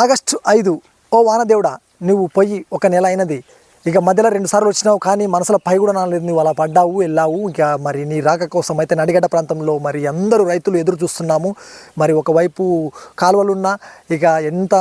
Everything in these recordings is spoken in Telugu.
ఆగస్టు 5 ఓ వానదేవుడా నువ్వు పోయి ఒక నెల అయినది. ఇక మధ్యలో 2 సార్లు వచ్చినావు, కానీ మనసులో పై కూడా నాలేదు. నువ్వు అలా పడ్డావు, వెళ్ళావు. ఇక మరి నీ రాక కోసం అయితే నడిగడ్డ ప్రాంతంలో మరి అందరూ రైతులు ఎదురు చూస్తున్నాము. మరి ఒకవైపు కాలువలున్నా ఇక ఎంత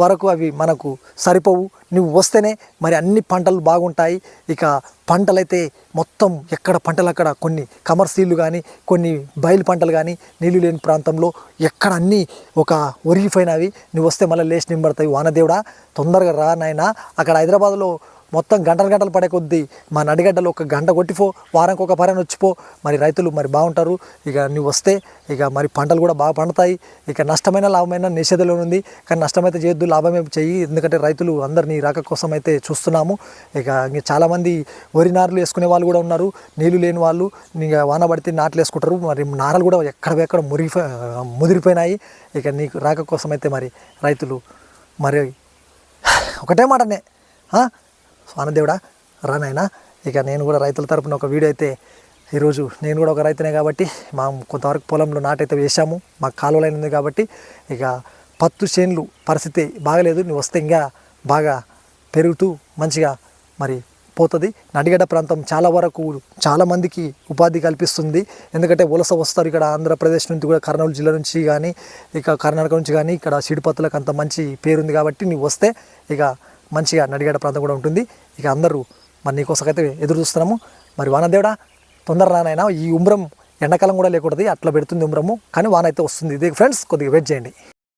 వరకు అవి మనకు సరిపోవు. నువ్వు వస్తేనే మరి అన్ని పంటలు బాగుంటాయి. ఇక పంటలైతే మొత్తం ఎక్కడ పంటలు అక్కడ, కొన్ని కమర్షియల్లు కానీ కొన్ని బయలు పంటలు కానీ నీళ్ళు లేని ప్రాంతంలో ఎక్కడ అన్నీ ఒక ఒరిగిపోయినవి. నువ్వు వస్తే మళ్ళీ లేచి నింబడతాయి. వానదేవుడా తొందరగా రా నాయనా. అక్కడ హైదరాబాద్లో మొత్తం గంటలు పడే కొద్దీ మా నడిగడ్డలో ఒక గంట కొట్టిపో, వారానికి ఒక పర్యాన్ని వచ్చిపో. మరి రైతులు మరి బాగుంటారు. ఇక నువ్వు వస్తే ఇక మరి పంటలు కూడా బాగా పండుతాయి. ఇక నష్టమైన లాభమైన నిషేధంలో ఉంది, కానీ నష్టమైతే చేయొద్దు, లాభమే చెయ్యి. ఎందుకంటే రైతులు అందరినీ రాక కోసం అయితే చూస్తున్నాము. ఇక చాలామంది వరి నారులు వేసుకునే వాళ్ళు కూడా ఉన్నారు. నీళ్ళు లేని వాళ్ళు ఇక వాన పడితే నాట్లు వేసుకుంటారు. మరి నారలు కూడా ఎక్కడ ముదిరిపోయినాయి. ఇక నీకు రాక కోసం అయితే మరి రైతులు మరి ఒకటే మాటనే వానదేవుడా రానైనా. ఇక నేను కూడా రైతుల తరపున ఒక వీడియో అయితే ఈరోజు, నేను కూడా ఒక రైతునే కాబట్టి మా కొంతవరకు పొలంలో నాటైతే వేసాము. మాకు కాలువలైనది కాబట్టి ఇక పత్తు చేనులు పరిస్థితి బాగలేదు. నువ్వు వస్తే ఇంకా బాగా పెరుగుతూ మంచిగా మరి పోతుంది. నడిగడ్డ ప్రాంతం చాలా వరకు చాలామందికి ఉపాధి కల్పిస్తుంది. ఎందుకంటే వలస వస్తారు ఇక్కడ ఆంధ్రప్రదేశ్ నుంచి కూడా, కర్నూలు జిల్లా నుంచి కానీ ఇక కర్ణాటక నుంచి కానీ ఇక్కడ సిడిపత్తులకు అంత మంచి పేరుంది. కాబట్టి నువ్వు వస్తే ఇక మంచిగా నడిగడ్డ ప్రాంతం కూడా ఉంటుంది. ఇక అందరూ మరి నీకోసమైతే ఎదురు చూస్తున్నాము. మరి వానదేవుడా తొందర రానైనా. ఈ ఉమ్రం ఎండాకాలం కూడా లేకూడదు, అట్లా పెడుతుంది ఉమ్రము, కానీ వాన అయితే వస్తుంది. ఇది ఫ్రెండ్స్ కొద్దిగా వెయిట్ చేయండి.